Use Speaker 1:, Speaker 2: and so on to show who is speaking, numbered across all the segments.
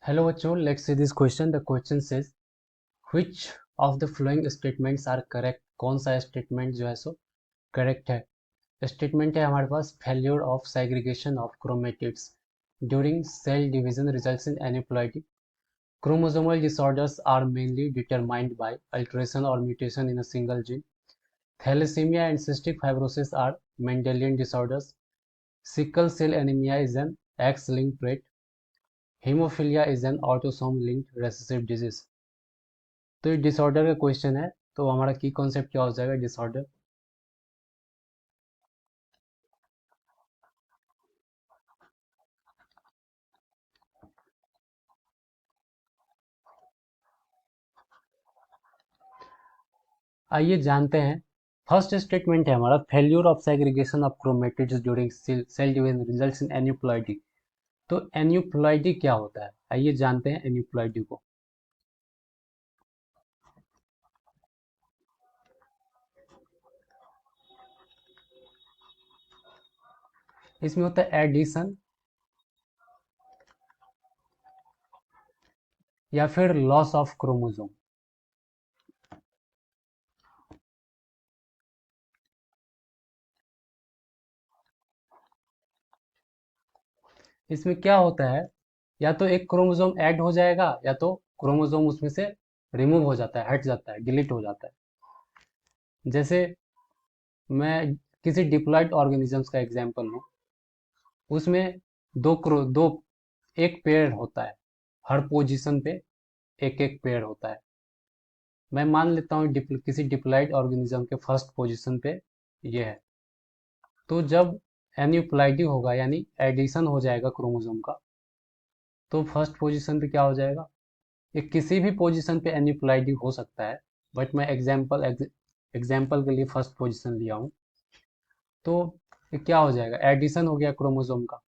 Speaker 1: Hello बच्चों, let's see this question. The question says which of the following statements are correct? कौन सा statement जो है so correct है? स्टेटमेंट है हमारे पास failure of segregation of chromatids during cell division results in aneuploidy. Chromosomal disorders are mainly determined by alteration or mutation in a single gene. Thalassemia and cystic fibrosis are Mendelian disorders. Sickle cell anemia is an X-linked trait. Haemophilia is an autosome linked recessive disease. तो ये disorder का question है, तो हमारा की concept क्या हो जाएगा? डिसऑर्डर. आइए जानते हैं. फर्स्ट स्टेटमेंट है हमारा failure of segregation of chromatids during cell division results in aneuploidy. तो एन्यूप्लॉइडी क्या होता है? आइए जानते हैं एन्यूप्लॉइडी को. इसमें होता है एडिशन या फिर लॉस ऑफ क्रोमोसोम. इसमें क्या होता है, या तो एक क्रोमोसोम ऐड हो जाएगा या तो क्रोमोसोम उसमें से रिमूव हो जाता है, हट जाता है, डिलीट हो जाता है. जैसे मैं किसी डिप्लॉयड ऑर्गेनिजम्स का एग्जांपल लूँ, उसमें दो एक पेड़ होता है, हर पोजीशन पे एक एक पेड़ होता है. मैं मान लेता हूँ किसी डिप्लॉयड ऑर्गेनिज्म के फर्स्ट पोजीशन पे ये है. तो जब एन्यूप्लॉइडी होगा यानी एडिशन हो जाएगा क्रोमोसोम का, तो फर्स्ट पोजीशन पे क्या हो जाएगा? ये किसी भी पोजीशन पे एन्यूप्लॉइडी हो सकता है, बट मैं एग्जाम्पल के लिए फर्स्ट पोजीशन लिया हूँ. तो ये क्या हो जाएगा? एडिशन हो गया क्रोमोसोम का.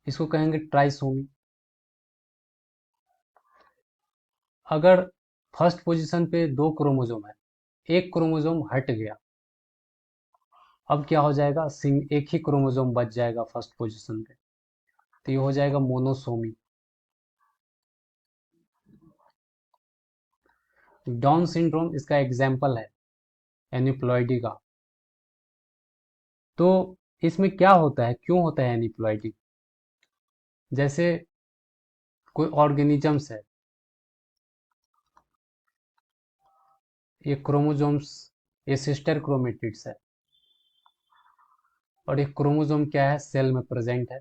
Speaker 1: इसको कहेंगे ट्राइसोमी. अगर फर्स्ट पोजीशन पे दो क्रोमोसोम है, एक क्रोमोसोम हट गया, अब क्या हो जाएगा? एक ही क्रोमोसोम बच जाएगा फर्स्ट पोजीशन पे, तो ये हो जाएगा मोनोसोमी. डाउन सिंड्रोम इसका एग्जाम्पल है एनिप्लॉइडी का. तो इसमें क्या होता है, क्यों होता है एनिप्लॉइडी? जैसे कोई ऑर्गेनिजम्स है, ये क्रोमोसोम्स, ये सिस्टर क्रोमेटिड्स है, और एक क्रोमोसोम क्या है? सेल में प्रेजेंट है.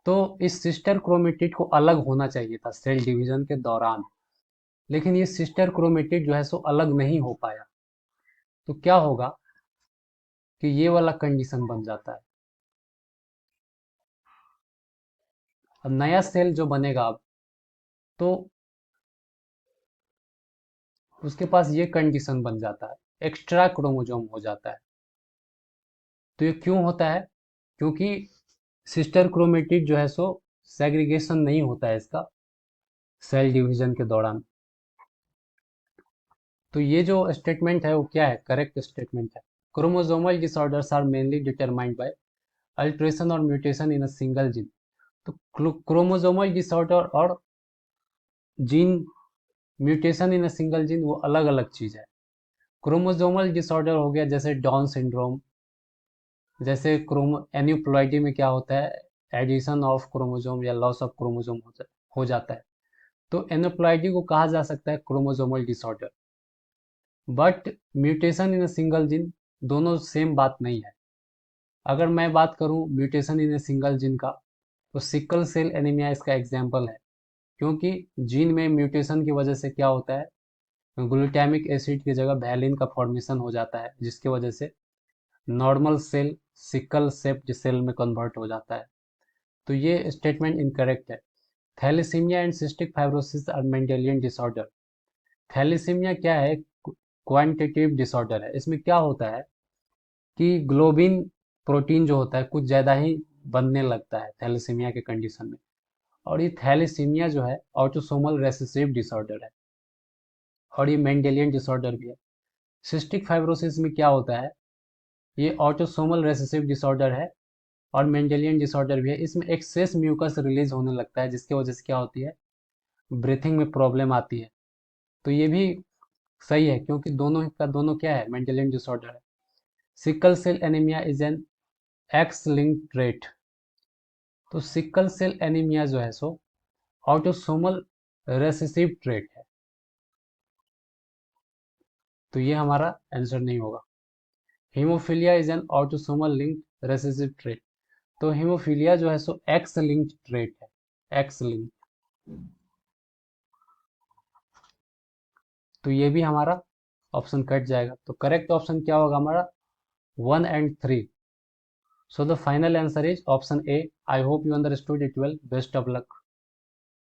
Speaker 1: तो इस सिस्टर क्रोमेटिड को अलग होना चाहिए था सेल डिवीजन के दौरान, लेकिन ये सिस्टर क्रोमेटिड जो है सो अलग नहीं हो पाया. तो क्या होगा कि ये वाला कंडीशन बन जाता है. अब नया सेल जो बनेगा अब, तो उसके पास ये कंडीशन बन जाता है, एक्स्ट्रा क्रोमोसोम हो जाता है. तो ये क्यों होता है? क्योंकि सिस्टर क्रोमेटिड जो है सो सेग्रीगेशन नहीं होता है इसका सेल डिवीजन के दौरान. तो ये जो स्टेटमेंट है वो क्या है? करेक्ट स्टेटमेंट है. Chromosomal disorders are mainly determined by alteration और mutation in a single gene. तो क्रोमोसोमल डिसऑर्डर और gene mutation in a single gene वो अलग अलग चीज है. क्रोमोसोमल डिसऑर्डर हो गया जैसे डाउन सिंड्रोम, जैसे क्रोमो एन्यूप्लॉइडी में क्या होता है? एडिशन ऑफ क्रोमोसोम या लॉस ऑफ क्रोमोसोम हो जाता है. तो एन्यूप्लॉइडी को कहा जा सकता है chromosomal disorder. But mutation in a single gene दोनों सेम बात नहीं है. अगर मैं बात करूं mutation in a single gene का, तो सिकल सेल एनीमिया इसका एग्जाम्पल है. क्योंकि जीन में म्यूटेशन की वजह से क्या होता है? ग्लूटामिक एसिड की जगह वैलिन का फॉर्मेशन हो जाता है, जिसकी वजह से normal cell sickle shaped cell में कन्वर्ट हो जाता है. तो ये स्टेटमेंट इनकरेक्ट है. Thalassemia and cystic fibrosis are Mendelian disorder. Thalassemia क्या है? क्वांटिटेटिव डिसऑर्डर है. इसमें क्या होता है कि ग्लोबिन प्रोटीन जो होता है कुछ ज़्यादा ही बनने लगता है थैलेसीमिया के कंडीशन में. और ये थैलेसीमिया जो है ऑटोसोमल रेसेसिव डिसऑर्डर है, और ये मेंडेलियन डिसऑर्डर भी है. सिस्टिक फाइब्रोसिस में क्या होता है? ये ऑटोसोमल रेसेसिव डिसऑर्डर है, और मेंडेलियन डिसऑर्डर भी है। इसमें एक्सेस म्यूकस रिलीज होने लगता है जिसकी वजह से क्या होती है, ब्रीथिंग में प्रॉब्लम आती है। तो ये भी सही है क्योंकि दोनों का दोनों क्या है, मेंडेलियन डिसऑर्डर है। Sickle cell anaemia is an X linked trait. तो सिकल सेल एनीमिया जो है सो ऑटोसोमल रेसेसिव ट्रेट है, तो ये हमारा आंसर नहीं होगा। Haemophilia is an autosomal linked recessive trait. तो हीमोफीलिया जो है सो एक्स लिंक्ड ट्रेट है, एक्स लिंक। तो ये भी हमारा ऑप्शन कट जाएगा। तो करेक्ट ऑप्शन क्या होगा हमारा, 1 and 3। So the final answer is option A. I hope you understood it well. Best of luck.